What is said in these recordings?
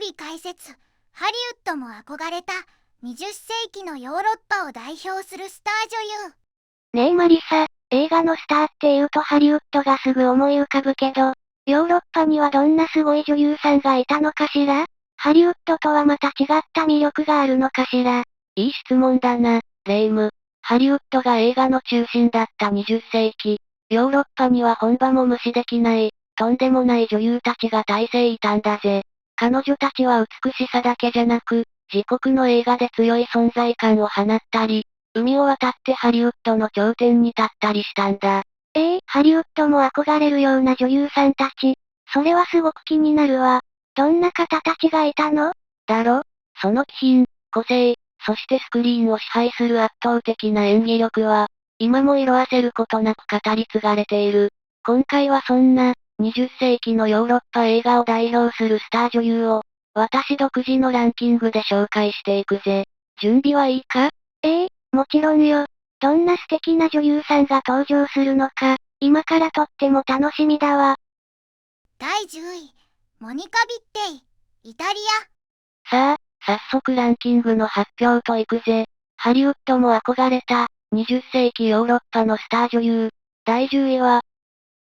理解説。ハリウッドも憧れた20世紀のヨーロッパを代表するスター女優。ねえマリサ、映画のスターって言うとハリウッドがすぐ思い浮かぶけど、ヨーロッパにはどんなすごい女優さんがいたのかしら？ハリウッドとはまた違った魅力があるのかしら？いい質問だな、レイム。ハリウッドが映画の中心だった20世紀。ヨーロッパには本場も無視できない、とんでもない女優たちが大勢いたんだぜ。彼女たちは美しさだけじゃなく、自国の映画で強い存在感を放ったり、海を渡ってハリウッドの頂点に立ったりしたんだ。ハリウッドも憧れるような女優さんたち。それはすごく気になるわ。どんな方たちがいたの？だろ？その気品、個性、そしてスクリーンを支配する圧倒的な演技力は、今も色褪せることなく語り継がれている。今回はそんな、20世紀のヨーロッパ映画を代表するスター女優を、私独自のランキングで紹介していくぜ。準備はいいか？もちろんよ。どんな素敵な女優さんが登場するのか、今からとっても楽しみだわ。第10位、モニカ・ビッテイ、イタリア。さあ、早速ランキングの発表といくぜ。ハリウッドも憧れた、20世紀ヨーロッパのスター女優。第10位は、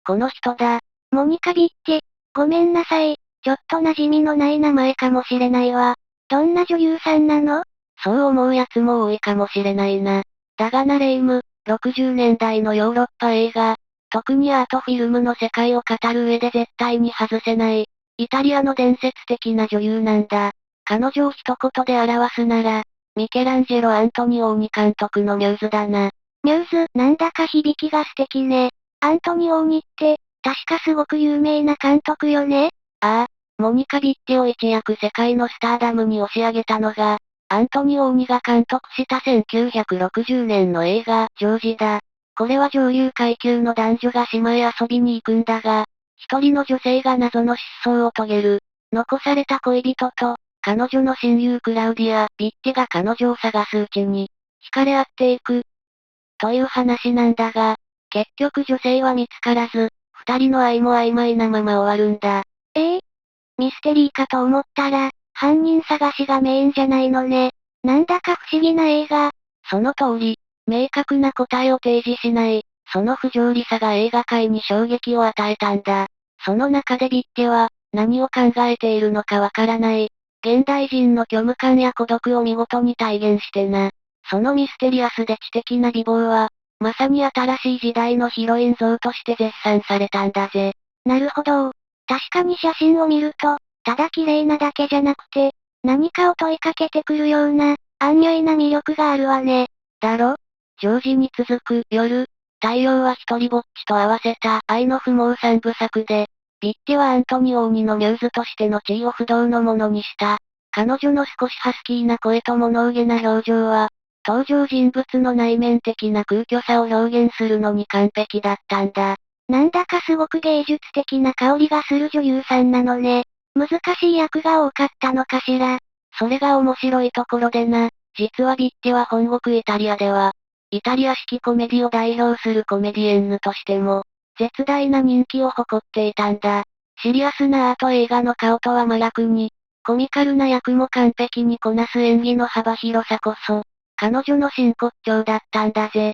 この人だ。モニカ・ビッテ。ごめんなさい。ちょっと馴染みのない名前かもしれないわ。どんな女優さんなの？そう思う奴も多いかもしれないな。だがなレイム、60年代のヨーロッパ映画、特にアートフィルムの世界を語る上で絶対に外せない、イタリアの伝説的な女優なんだ。彼女を一言で表すなら、ミケランジェロ・アントニオーニ監督のミューズだな。ミューズ、なんだか響きが素敵ね。アントニオーニって、確かすごく有名な監督よね？ああ、モニカ・ビッテを一躍世界のスターダムに押し上げたのが、アントニオーニが監督した1960年の映画、ジョージだ。これは上流階級の男女が島へ遊びに行くんだが、一人の女性が謎の失踪を遂げる。残された恋人と、彼女の親友クラウディア・ビッテが彼女を探すうちに、惹かれ合っていく。という話なんだが、結局女性は見つからず、二人の愛も曖昧なまま終わるんだ。ミステリーかと思ったら、犯人探しがメインじゃないのね。なんだか不思議な映画。その通り、明確な答えを提示しない、その不条理さが映画界に衝撃を与えたんだ。その中でビッテは、何を考えているのかわからない。現代人の虚無感や孤独を見事に体現してな。そのミステリアスで知的な美貌は、まさに新しい時代のヒロイン像として絶賛されたんだぜ。なるほど。確かに写真を見ると、ただ綺麗なだけじゃなくて、何かを問いかけてくるような、安ュイな魅力があるわね。だろ？ジョージに続く夜、太陽は一人ぼっちと合わせた愛の不毛三部作で、ビッテはアントニオーニのミューズとしての地位を不動のものにした。彼女の少しハスキーな声と物憂げな表情は、登場人物の内面的な空虚さを表現するのに完璧だったんだ。なんだかすごく芸術的な香りがする女優さんなのね。難しい役が多かったのかしら。それが面白いところでな。実はビッテは本国イタリアでは、イタリア式コメディを代表するコメディエンヌとしても、絶大な人気を誇っていたんだ。シリアスなアート映画の顔とは真逆に、コミカルな役も完璧にこなす演技の幅広さこそ、彼女の真骨頂だったんだぜ。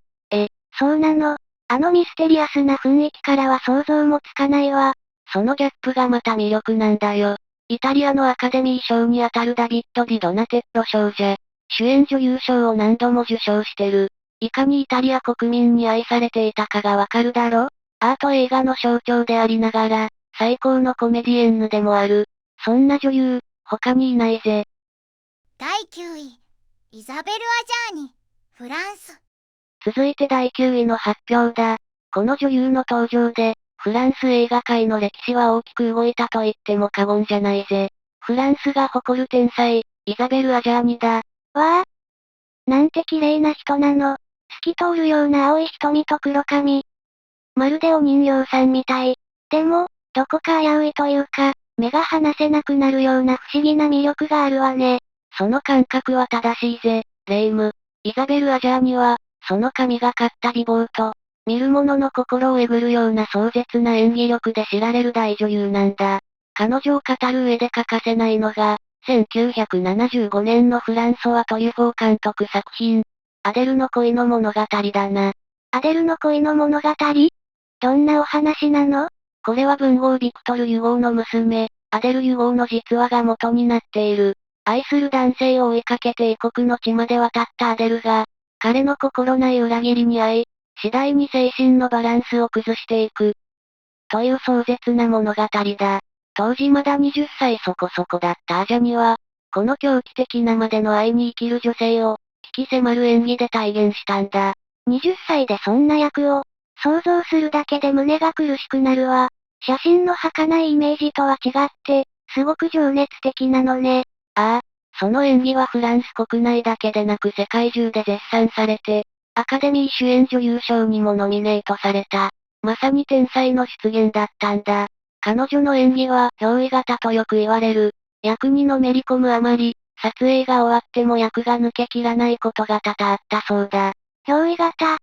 そうなの。あのミステリアスな雰囲気からは想像もつかないわ。そのギャップがまた魅力なんだよ。イタリアのアカデミー賞にあたるダビッド・ディ・ドナテッロ賞じゃ、主演女優賞を何度も受賞してる。いかにイタリア国民に愛されていたかがわかるだろ？アート映画の象徴でありながら、最高のコメディエンヌでもある。そんな女優、他にいないぜ。第9位、イザベル・アジャーニ、フランス。続いて第9位の発表だ。この女優の登場で、フランス映画界の歴史は大きく動いたと言っても過言じゃないぜ。フランスが誇る天才、イザベル・アジャーニだ。わあ、なんて綺麗な人なの。透き通るような青い瞳と黒髪。まるでお人形さんみたい。でも、どこか危ういというか、目が離せなくなるような不思議な魅力があるわね。その感覚は正しいぜ、レイム。イザベル・アジャーニは、その神がかった美貌と、見る者の心をえぐるような壮絶な演技力で知られる大女優なんだ。彼女を語る上で欠かせないのが、1975年のフランソワ・トリュフォー監督作品、アデルの恋の物語だな。アデルの恋の物語？どんなお話なの？これは文豪ビクトル・ユゴーの娘、アデル・ユゴーの実話が元になっている。愛する男性を追いかけて異国の地まで渡ったアデルが、彼の心ない裏切りに遭い、次第に精神のバランスを崩していく。という壮絶な物語だ。当時まだ20歳そこそこだったアジャニは、この狂気的なまでの愛に生きる女性を、引き迫る演技で体現したんだ。20歳でそんな役を、想像するだけで胸が苦しくなるわ。写真の儚いイメージとは違って、すごく情熱的なのね。ああ、その演技はフランス国内だけでなく世界中で絶賛されて、アカデミー主演女優賞にもノミネートされた。まさに天才の出現だったんだ。彼女の演技は、憑依型とよく言われる。役にのめり込むあまり、撮影が終わっても役が抜けきらないことが多々あったそうだ。憑依型。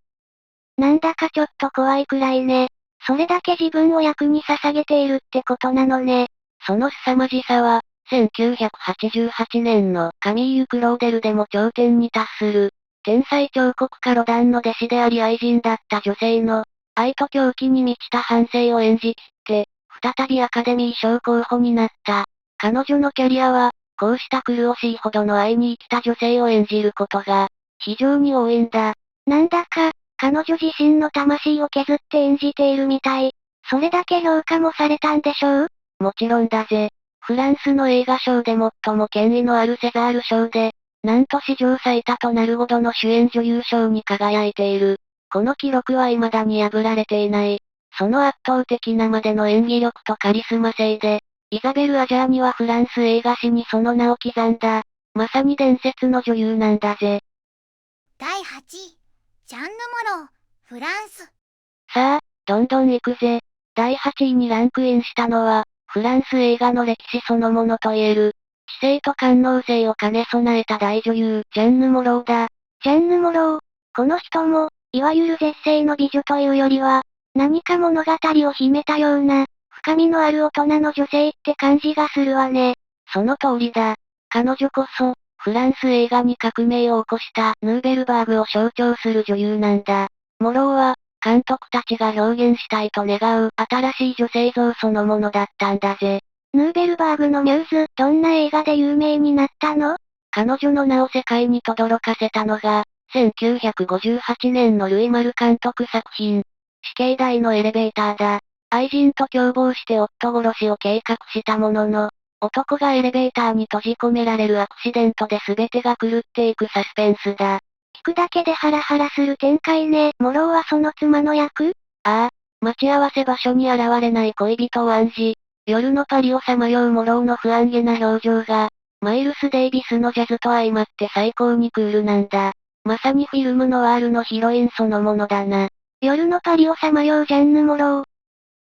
なんだかちょっと怖いくらいね。それだけ自分を役に捧げているってことなのね。その凄まじさは、1988年のカミーユ・クローデルでも頂点に達する。天才彫刻家ロダンの弟子であり愛人だった女性の、愛と狂気に満ちた反省を演じきって、再びアカデミー賞候補になった。彼女のキャリアは、こうした苦しいほどの愛に生きた女性を演じることが、非常に多いんだ。なんだか、彼女自身の魂を削って演じているみたい。それだけ評価もされたんでしょう？もちろんだぜ。フランスの映画賞で最も権威のあるセザール賞で、なんと史上最多となる5度の主演女優賞に輝いている。この記録は未だに破られていない。その圧倒的なまでの演技力とカリスマ性で、イザベル・アジャーニはフランス映画史にその名を刻んだ。まさに伝説の女優なんだぜ。第8位、ジャンヌ・モロー、フランス。さあ、どんどん行くぜ。第8位にランクインしたのは、フランス映画の歴史そのものと言える、知性と官能性を兼ね備えた大女優、ジャンヌ・モローだ。ジャンヌ・モロー。この人も、いわゆる絶世の美女というよりは、何か物語を秘めたような、深みのある大人の女性って感じがするわね。その通りだ。彼女こそ、フランス映画に革命を起こしたヌーベルバーグを象徴する女優なんだ。モローは、監督たちが表現したいと願う新しい女性像そのものだったんだぜ。ヌーベルバーグのミューズ、どんな映画で有名になったの？彼女の名を世界に轟かせたのが、1958年のルイ・マル監督作品、死刑台のエレベーターだ。愛人と共謀して夫殺しを計画したものの、男がエレベーターに閉じ込められるアクシデントで全てが狂っていくサスペンスだ。聞くだけでハラハラする展開ね。モローはその妻の役？ああ、待ち合わせ場所に現れない恋人を案じ、夜のパリをさまようモローの不安げな表情が、マイルス・デイビスのジャズと相まって最高にクールなんだ。まさにフィルムノワールのヒロインそのものだな。夜のパリをさまようジャンヌ・モロー。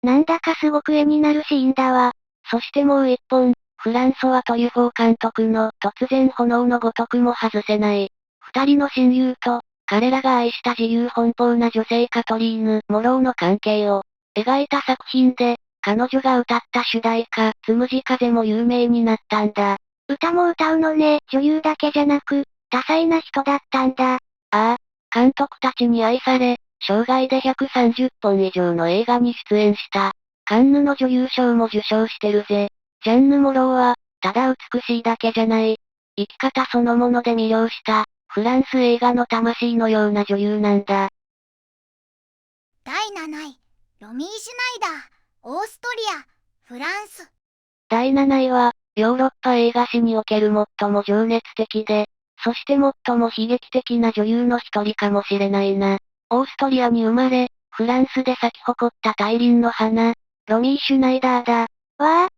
なんだかすごく絵になるシーンだわ。そしてもう一本、フランソワ・トリュフォー監督の突然炎のごとくも外せない。二人の親友と、彼らが愛した自由奔放な女性カトリーヌ・モローの関係を描いた作品で、彼女が歌った主題歌、つむじ風も有名になったんだ。歌も歌うのね。女優だけじゃなく、多彩な人だったんだ。ああ、監督たちに愛され、生涯で130本以上の映画に出演した。カンヌの女優賞も受賞してるぜ。ジャンヌ・モローは、ただ美しいだけじゃない。生き方そのもので魅了した、フランス映画の魂のような女優なんだ。第7位、ロミー・シュナイダー、オーストリア、フランス。第7位は、ヨーロッパ映画史における最も情熱的で、そして最も悲劇的な女優の一人かもしれないな。オーストリアに生まれ、フランスで咲き誇った大輪の花、ロミー・シュナイダーだ。わあ。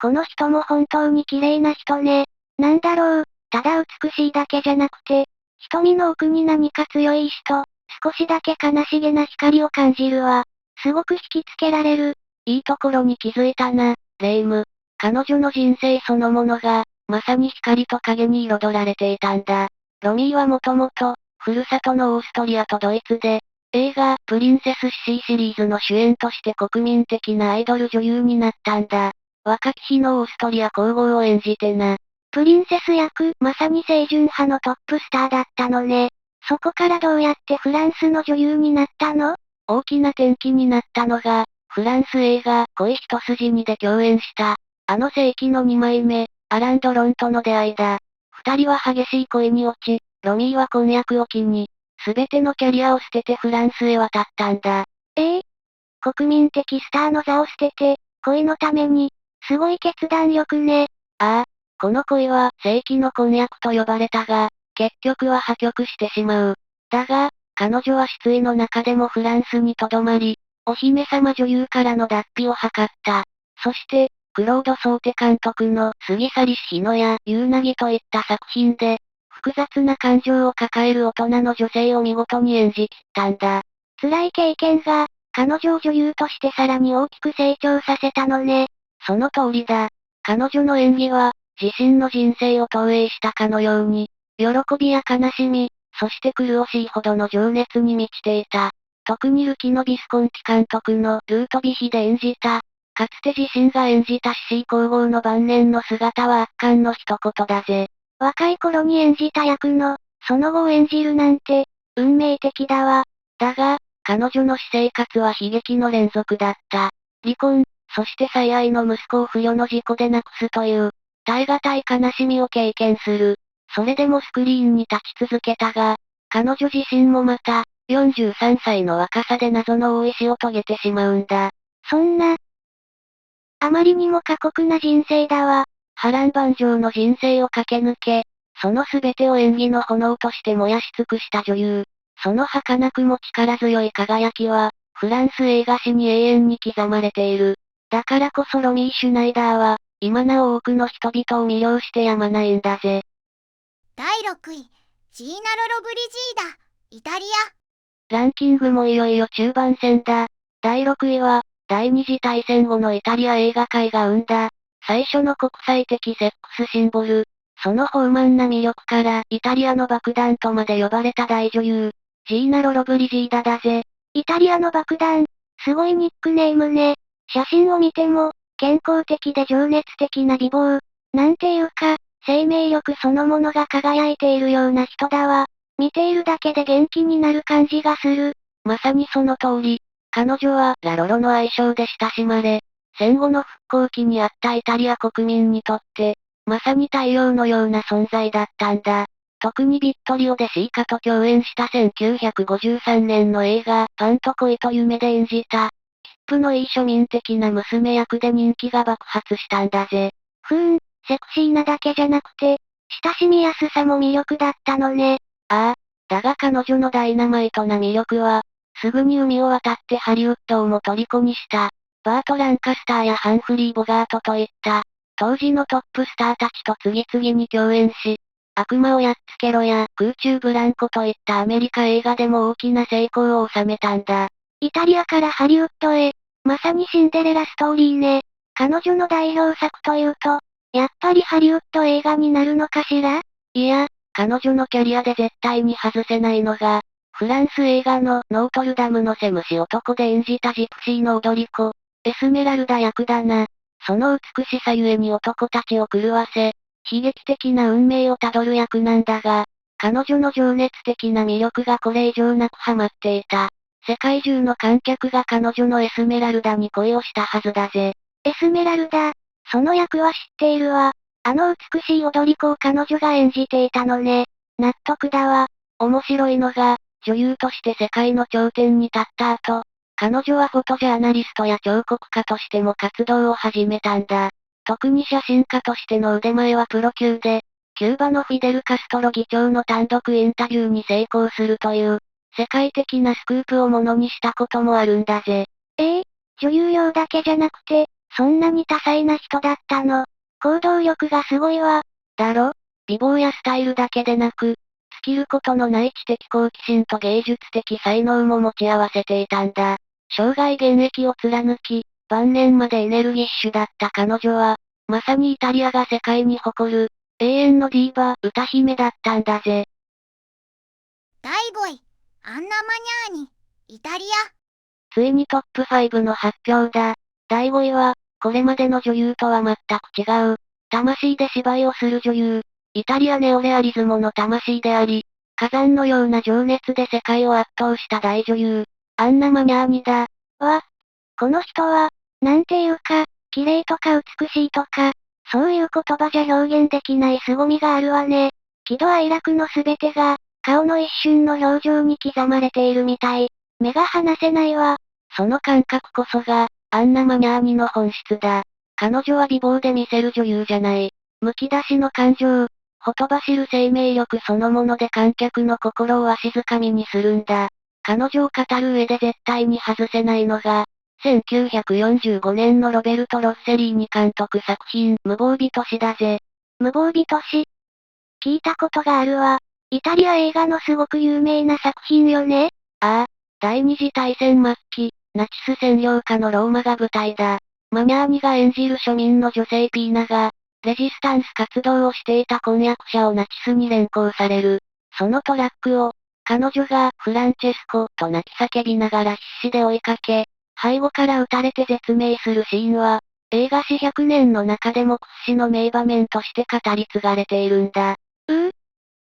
この人も本当に綺麗な人ね。なんだろう、ただ美しいだけじゃなくて、瞳の奥に何か強い意志と、少しだけ悲しげな光を感じるわ。すごく引きつけられる。いいところに気づいたな、レイム。彼女の人生そのものが、まさに光と影に彩られていたんだ。ロミーはもともと、ふるさとのオーストリアとドイツで、映画、プリンセス・シシーシリーズの主演として国民的なアイドル女優になったんだ。若き日のオーストリア皇后を演じてな。プリンセス役、まさに清純派のトップスターだったのね。そこからどうやってフランスの女優になったの？大きな転機になったのが、フランス映画、恋一筋にで共演した、あの世紀の二枚目、アラン・ドロンとの出会いだ。二人は激しい恋に落ち、ロミーは婚約を機に、すべてのキャリアを捨ててフランスへ渡ったんだ。国民的スターの座を捨てて、恋のために、すごい決断力ね。ああ、この恋は世紀の婚約と呼ばれたが、結局は破局してしまう。だが、彼女は失意の中でもフランスに留まり、お姫様女優からの脱皮を図った。そして、クロード・ソーテ監督の過ぎ去りし日野や夕凪といった作品で、複雑な感情を抱える大人の女性を見事に演じ切ったんだ。辛い経験が、彼女を女優としてさらに大きく成長させたのね。その通りだ。彼女の演技は、自身の人生を投影したかのように、喜びや悲しみ、そして苦しいほどの情熱に満ちていた。特にルキノ・ビスコンティ監督のルート・ビヒで演じた、かつて自身が演じたシシー皇后の晩年の姿は圧巻の一言だぜ。若い頃に演じた役の、その後を演じるなんて、運命的だわ。だが、彼女の私生活は悲劇の連続だった。離婚、そして最愛の息子を不慮の事故で亡くすという、耐え難い悲しみを経験する。それでもスクリーンに立ち続けたが、彼女自身もまた、43歳の若さで謎の大石を遂げてしまうんだ。そんな、あまりにも過酷な人生だわ。波乱万丈の人生を駆け抜け、その全てを演技の炎として燃やし尽くした女優。その儚くも力強い輝きは、フランス映画史に永遠に刻まれている。だからこそロミー・シュナイダーは、今なお多くの人々を魅了してやまないんだぜ。第6位、ジーナ・ロロブリジーダ、イタリア。ランキングもいよいよ中盤戦だ。第6位は、第二次大戦後のイタリア映画界が生んだ、最初の国際的セックスシンボル。その豊満な魅力から、イタリアの爆弾とまで呼ばれた大女優、ジーナ・ロロブリジーダだぜ。イタリアの爆弾、すごいニックネームね。写真を見ても、健康的で情熱的な美貌。なんていうか、生命力そのものが輝いているような人だわ。見ているだけで元気になる感じがする。まさにその通り。彼女はラロロの愛称で親しまれ、戦後の復興期にあったイタリア国民にとって、まさに太陽のような存在だったんだ。特にビットリオでシーカと共演した1953年の映画、パンと恋と夢で演じた、切符のいい庶民的な娘役で人気が爆発したんだぜ。セクシーなだけじゃなくて、親しみやすさも魅力だったのね。ああ、だが彼女のダイナマイトな魅力は、すぐに海を渡ってハリウッドをも虜にした、バート・ランカスターやハンフリー・ボガートといった、当時のトップスターたちと次々に共演し、悪魔をやっつけろや空中ブランコといったアメリカ映画でも大きな成功を収めたんだ。イタリアからハリウッドへ、まさにシンデレラストーリーね。彼女の代表作というと、やっぱりハリウッド映画になるのかしら？いや、彼女のキャリアで絶対に外せないのが、フランス映画のノートルダムのセムシ男で演じたジプシーの踊り子、エスメラルダ役だな。その美しさゆえに男たちを狂わせ、悲劇的な運命をたどる役なんだが、彼女の情熱的な魅力がこれ以上なくハマっていた。世界中の観客が彼女のエスメラルダに恋をしたはずだぜ。エスメラルダ、その役は知っているわ。あの美しい踊り子を彼女が演じていたのね。納得だわ。面白いのが、女優として世界の頂点に立った後、彼女はフォトジャーナリストや彫刻家としても活動を始めたんだ。特に写真家としての腕前はプロ級で、キューバのフィデル・カストロ議長の単独インタビューに成功するという、世界的なスクープをものにしたこともあるんだぜ。女優用だけじゃなくて、そんなに多彩な人だったの。行動力がすごいわ。だろ？美貌やスタイルだけでなく、尽きることのない知的好奇心と芸術的才能も持ち合わせていたんだ。生涯現役を貫き、晩年までエネルギッシュだった彼女は、まさにイタリアが世界に誇る、永遠のディーバ、歌姫だったんだぜ。第5位、アンナ・マニャーニ、イタリア。ついにトップ5の発表だ。第5位は、これまでの女優とは全く違う。魂で芝居をする女優。イタリアネオレアリズモの魂であり、火山のような情熱で世界を圧倒した大女優。アンナ・マニャーニだ。この人は、なんていうか、綺麗とか美しいとか、そういう言葉じゃ表現できない凄みがあるわね。喜怒哀楽のすべてが、顔の一瞬の表情に刻まれているみたい。目が離せないわ。その感覚こそが、アンナ・マニャーニの本質だ。彼女は美貌で見せる女優じゃない。むき出しの感情、ほとばしる生命力そのもので観客の心をわしづかみにするんだ。彼女を語る上で絶対に外せないのが、1945年のロベルト・ロッセリーニ監督作品、無防備都市だぜ。無防備都市。聞いたことがあるわ。イタリア映画のすごく有名な作品よね。ああ、第二次大戦末期、ナチス占領下のローマが舞台だ。マニャーニが演じる庶民の女性ピーナが、レジスタンス活動をしていた婚約者をナチスに連行される。そのトラックを、彼女がフランチェスコと泣き叫びながら必死で追いかけ、背後から撃たれて絶命するシーンは、映画史100年の中でも屈指の名場面として語り継がれているんだ。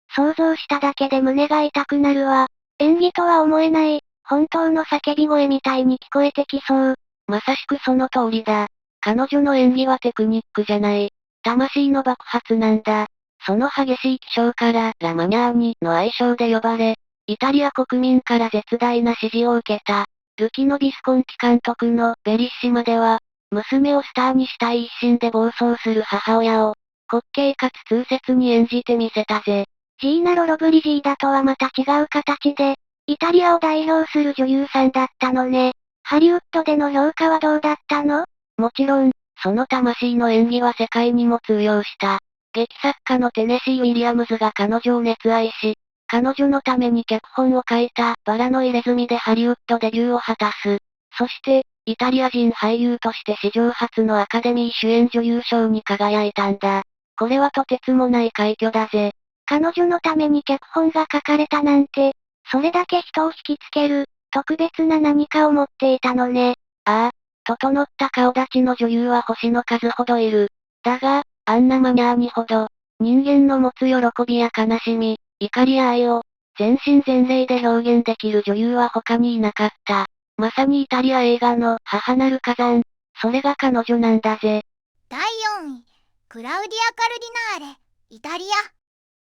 想像しただけで胸が痛くなるわ。演技とは思えない、本当の叫び声みたいに聞こえてきそう。まさしくその通りだ。彼女の演技はテクニックじゃない。魂の爆発なんだ。その激しい気性からラ・マニャーニの愛称で呼ばれ、イタリア国民から絶大な支持を受けた。ルキノ・ビスコンティ監督のベリッシマでは、娘をスターにしたい一心で暴走する母親を、滑稽かつ痛切に演じてみせたぜ。ジーナ・ロロブリジーダとはまた違う形で、イタリアを代表する女優さんだったのね。ハリウッドでの評価はどうだったの？もちろん、その魂の演技は世界にも通用した。劇作家のテネシー・ウィリアムズが彼女を熱愛し、彼女のために脚本を書いたバラの入れ墨でハリウッドデビューを果たす。そして、イタリア人俳優として史上初のアカデミー主演女優賞に輝いたんだ。これはとてつもない快挙だぜ。彼女のために脚本が書かれたなんて、それだけ人を引きつける、特別な何かを持っていたのね。ああ、整った顔立ちの女優は星の数ほどいる。だが、アンナ・マニャーニほど、人間の持つ喜びや悲しみ、怒りや愛を、全身全霊で表現できる女優は他にいなかった。まさにイタリア映画の母なる火山、それが彼女なんだぜ。第4位、クラウディア・カルディナーレ、イタリア。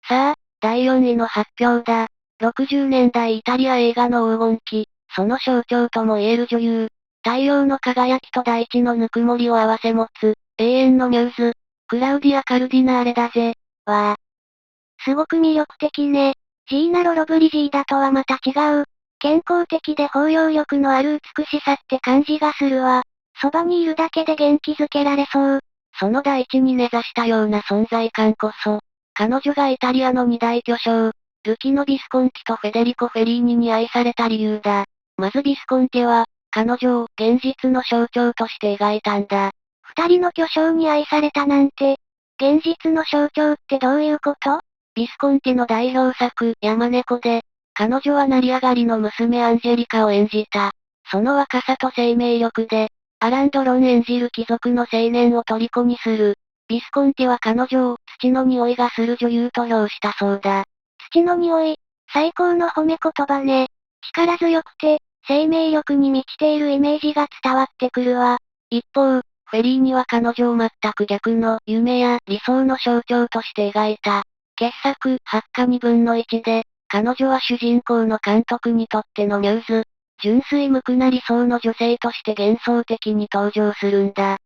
さあ、第4位の発表だ。60年代イタリア映画の黄金期、その象徴とも言える女優。太陽の輝きと大地のぬくもりを併せ持つ、永遠のミューズ、クラウディア・カルディナーレだぜ。すごく魅力的ね。ジーナ・ロロブリジーダとはまた違う。健康的で包容力のある美しさって感じがするわ。そばにいるだけで元気づけられそう。その大地に根ざしたような存在感こそ、彼女がイタリアの二大巨匠、ルキノ・ビスコンティとフェデリコ・フェリーニに愛された理由だ。まずビスコンティは、彼女を現実の象徴として描いたんだ。二人の巨匠に愛されたなんて、現実の象徴ってどういうこと？ビスコンティの代表作、山猫で、彼女は成り上がりの娘アンジェリカを演じた。その若さと生命力で、アラン・ドロン演じる貴族の青年を虜にする。ビスコンティは彼女を土の匂いがする女優と評したそうだ。土の匂い、最高の褒め言葉ね。力強くて、生命力に満ちているイメージが伝わってくるわ。一方、フェリーニは彼女を全く逆の夢や理想の象徴として描いた。傑作、八花二分の一で、彼女は主人公の監督にとってのミューズ、純粋無垢な理想の女性として幻想的に登場するんだ。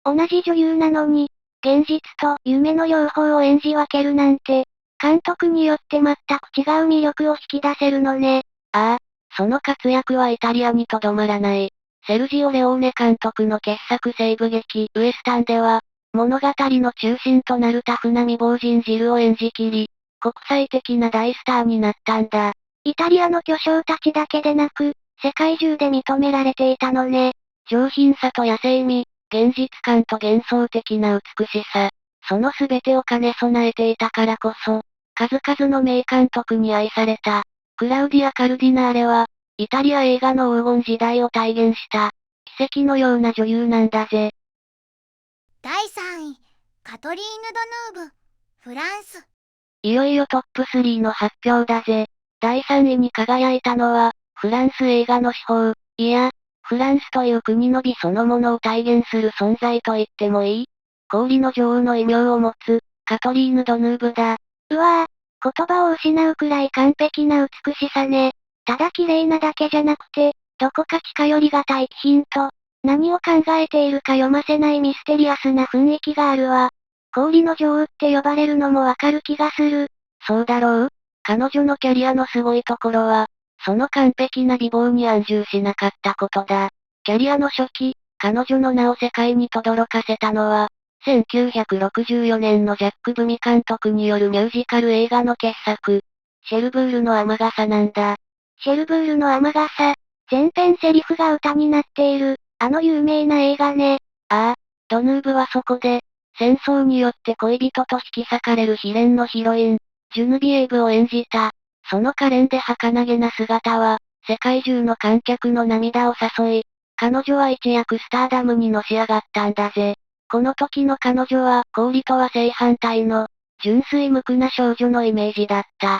同じ女優なのに、現実と夢の両方を演じ分けるなんて、監督によって全く違う魅力を引き出せるのね。その活躍はイタリアにとどまらない。セルジオ・レオーネ監督の傑作西部劇、ウエスタンでは、物語の中心となるタフな未亡人ジルを演じきり、国際的な大スターになったんだ。イタリアの巨匠たちだけでなく、世界中で認められていたのね。上品さと野生味、現実感と幻想的な美しさ、その全てを兼ね備えていたからこそ、数々の名監督に愛された。クラウディア・カルディナーレは、イタリア映画の黄金時代を体現した、奇跡のような女優なんだぜ。第3位、カトリーヌ・ドヌーブ、フランス。いよいよトップ3の発表だぜ。第3位に輝いたのは、フランス映画の至宝、いや、フランスという国の美そのものを体現する存在と言ってもいい氷の女王の異名を持つ、カトリーヌ・ドヌーブだ。うわぁ、言葉を失うくらい完璧な美しさね。ただ綺麗なだけじゃなくて、どこか近寄りがたい気品と、何を考えているか読ませないミステリアスな雰囲気があるわ。氷の女王って呼ばれるのもわかる気がする。そうだろう？彼女のキャリアのすごいところは、その完璧な美貌に安住しなかったことだ。キャリアの初期、彼女の名を世界に轟かせたのは、1964年のジャック・ブミ監督によるミュージカル映画の傑作、シェルブールの雨傘なんだ。シェルブールの雨傘、全編セリフが歌になっている、あの有名な映画ね。ああ、ドヌーブはそこで、戦争によって恋人と引き裂かれる悲恋のヒロイン、ジュヌビエーブを演じた。その可憐で儚げな姿は、世界中の観客の涙を誘い、彼女は一躍スターダムにのし上がったんだぜ。この時の彼女は氷とは正反対の、純粋無垢な少女のイメージだった。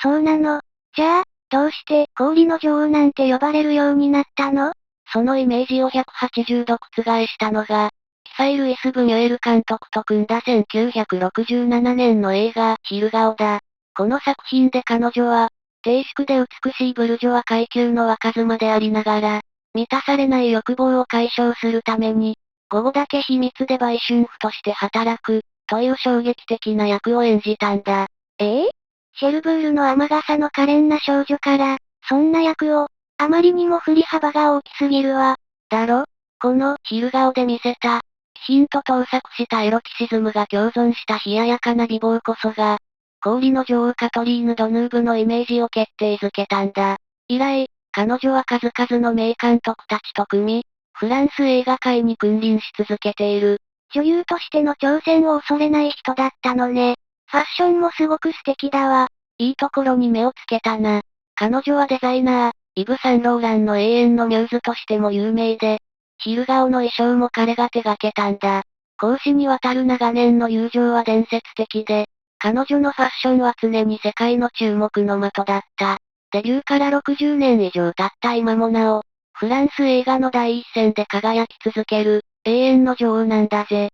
そうなの。じゃあ、どうして氷の女王なんて呼ばれるようになったの？そのイメージを180度覆したのが、キサイ・ルイス・ブニュエル監督と組んだ1967年の映画、昼顔だ。この作品で彼女は、低粛で美しいブルジョワ階級の若妻でありながら、満たされない欲望を解消するために、午後だけ秘密で売春婦として働く、という衝撃的な役を演じたんだ。シェルブールの雨傘の可憐な少女から、そんな役を、あまりにも振り幅が大きすぎるわ。だろ？この、昼顔で見せた、気品と盗作したエロキシズムが共存した冷ややかな美貌こそが、氷の女王カトリーヌ・ドヌーブのイメージを決定づけたんだ。以来、彼女は数々の名監督たちと組み、フランス映画界に君臨し続けている。女優としての挑戦を恐れない人だったのね。ファッションもすごく素敵だわ。いいところに目をつけたな。彼女はデザイナー、イヴ・サンローランの永遠のミューズとしても有名で、昼顔の衣装も彼が手掛けたんだ。公私にわたる長年の友情は伝説的で、彼女のファッションは常に世界の注目の的だった。デビューから60年以上経った今もなお、フランス映画の第一線で輝き続ける、永遠の女王なんだぜ。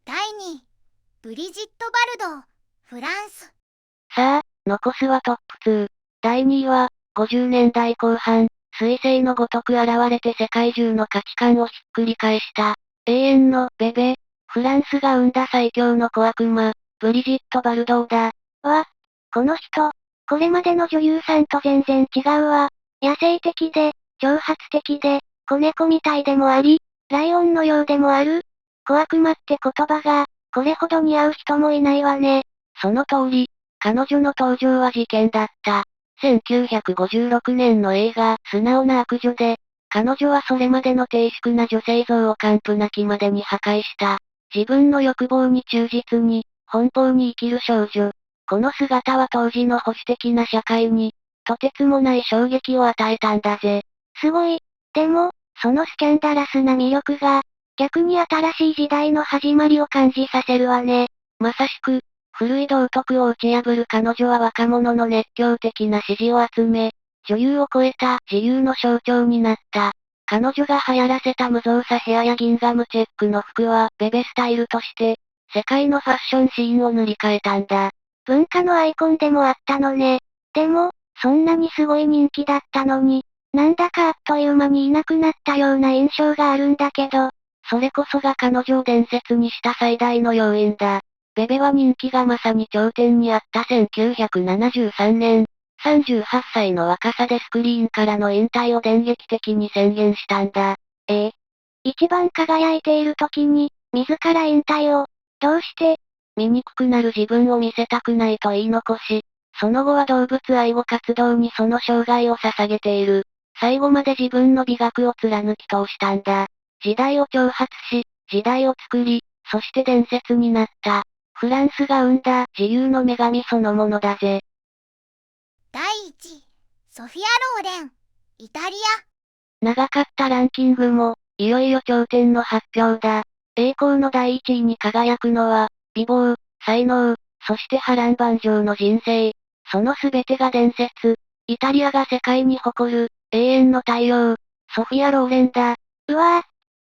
第2位、ブリジット・バルドー、フランス。さあ、残すはトップ2。第2位は、50年代後半、彗星のごとく現れて世界中の価値観をひっくり返した、永遠のベベ、フランスが生んだ最強の小悪魔、ブリジット・バルドーだ。この人、これまでの女優さんと全然違うわ。野生的で、挑発的で、子猫みたいでもあり、ライオンのようでもある。小悪魔って言葉が、これほど似合う人もいないわね。その通り、彼女の登場は事件だった。1956年の映画、素直な悪女で、彼女はそれまでの低粛な女性像を完膚なきまでに破壊した。自分の欲望に忠実に、奔放に生きる少女。この姿は当時の保守的な社会に、とてつもない衝撃を与えたんだぜ。すごい。でも、そのスキャンダラスな魅力が、逆に新しい時代の始まりを感じさせるわね。まさしく、古い道徳を打ち破る彼女は若者の熱狂的な支持を集め、女優を超えた自由の象徴になった。彼女が流行らせた無造作ヘアやギンガムチェックの服はベベスタイルとして、世界のファッションシーンを塗り替えたんだ。文化のアイコンでもあったのね。でも、そんなにすごい人気だったのに、なんだかあっという間にいなくなったような印象があるんだけど、それこそが彼女を伝説にした最大の要因だ。ベベは人気がまさに頂点にあった1973年、38歳の若さでスクリーンからの引退を電撃的に宣言したんだ。一番輝いている時に、自ら引退を、どうして？醜くなる自分を見せたくないと言い残し、その後は動物愛護活動にその生涯を捧げている。最後まで自分の美学を貫き通したんだ。時代を挑発し、時代を作り、そして伝説になった。フランスが生んだ自由の女神そのものだぜ。第1位、ソフィア・ローレン、イタリア。長かったランキングも、いよいよ頂点の発表だ。栄光の第一位に輝くのは、美貌、才能、そして波乱万丈の人生。その全てが伝説。イタリアが世界に誇る、永遠の太陽、ソフィア・ローレンだ。うわぁ。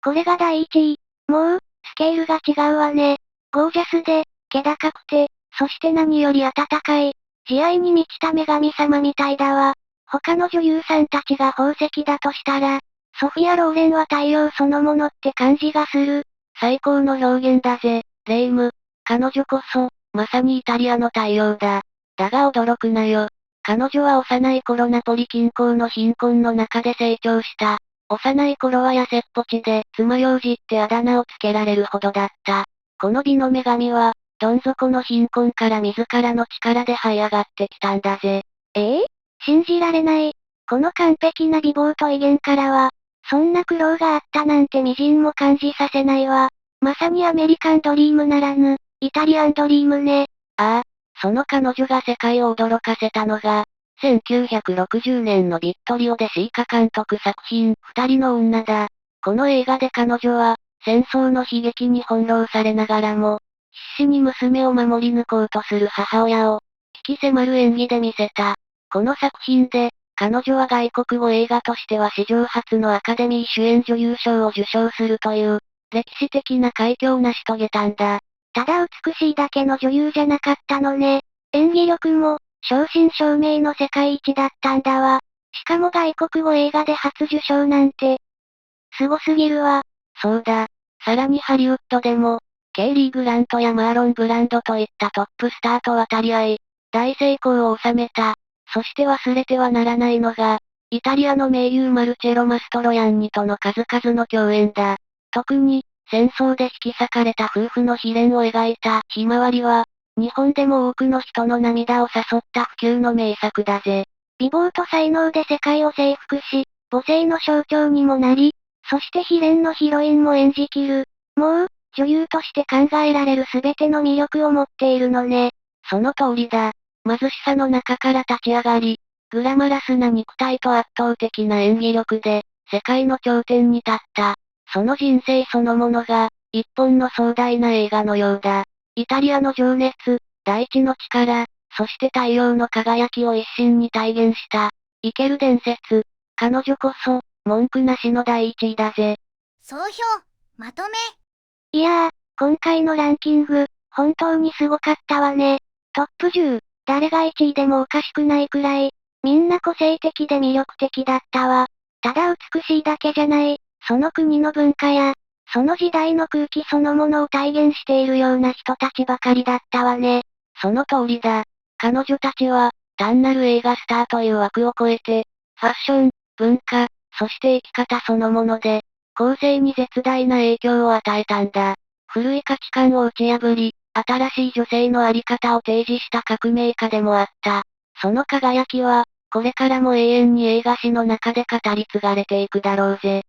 これが第一位。もう、スケールが違うわね。ゴージャスで、気高くて、そして何より温かい。慈愛に満ちた女神様みたいだわ。他の女優さんたちが宝石だとしたら、ソフィア・ローレンは太陽そのものって感じがする。最高の表現だぜ、レイム。彼女こそ、まさにイタリアの太陽だ。だが驚くなよ。彼女は幼い頃ナポリ近郊の貧困の中で成長した。幼い頃は痩せっぽちで、爪楊枝ってあだ名をつけられるほどだった。この美の女神は、どん底の貧困から自らの力で這い上がってきたんだぜ。信じられない。この完璧な美貌と威厳からは、そんな苦労があったなんて微塵も感じさせないわ。まさにアメリカンドリームならぬ、イタリアンドリームね。ああ、その彼女が世界を驚かせたのが、1960年のビットリオでシーカ監督作品、二人の女だ。この映画で彼女は、戦争の悲劇に翻弄されながらも、必死に娘を守り抜こうとする母親を、引き迫る演技で見せた。この作品で、彼女は外国語映画としては史上初のアカデミー主演女優賞を受賞するという、歴史的な快挙を成し遂げたんだ。ただ美しいだけの女優じゃなかったのね。演技力も、正真正銘の世界一だったんだわ。しかも外国語映画で初受賞なんて、すごすぎるわ。そうだ。さらにハリウッドでも、ケイリー・グラントやマーロン・ブランドといったトップスターと渡り合い、大成功を収めた。そして忘れてはならないのが、イタリアの名優マルチェロ・マストロヤンニとの数々の共演だ。特に、戦争で引き裂かれた夫婦の悲恋を描いたひまわりは、日本でも多くの人の涙を誘った不朽の名作だぜ。美貌と才能で世界を征服し、母性の象徴にもなり、そして悲恋のヒロインも演じきる。もう、女優として考えられる全ての魅力を持っているのね。その通りだ。貧しさの中から立ち上がり、グラマラスな肉体と圧倒的な演技力で、世界の頂点に立った。その人生そのものが、一本の壮大な映画のようだ。イタリアの情熱、大地の力、そして太陽の輝きを一身に体現した、生ける伝説。彼女こそ、文句なしの第一位だぜ。総評、まとめ。いやー、今回のランキング、本当にすごかったわね。トップ10、誰が1位でもおかしくないくらい、みんな個性的で魅力的だったわ。ただ美しいだけじゃない、その国の文化や、その時代の空気そのものを体現しているような人たちばかりだったわね。その通りだ。彼女たちは、単なる映画スターという枠を超えて、ファッション、文化、そして生き方そのもので、後世に絶大な影響を与えたんだ。古い価値観を打ち破り、新しい女性のあり方を提示した革命家でもあった。その輝きは、これからも永遠に映画史の中で語り継がれていくだろうぜ。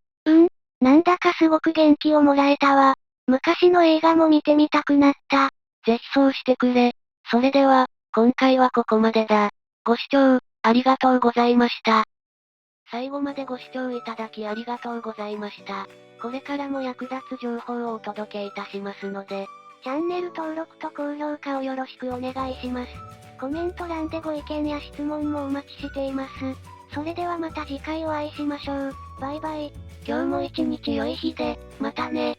なんだかすごく元気をもらえたわ。昔の映画も見てみたくなった。ぜひそうしてくれ。それでは、今回はここまでだ。ご視聴、ありがとうございました。最後までご視聴いただきありがとうございました。これからも役立つ情報をお届けいたしますので、チャンネル登録と高評価をよろしくお願いします。コメント欄でご意見や質問もお待ちしています。それではまた次回お会いしましょう。バイバイ。今日も一日良い日で、またね。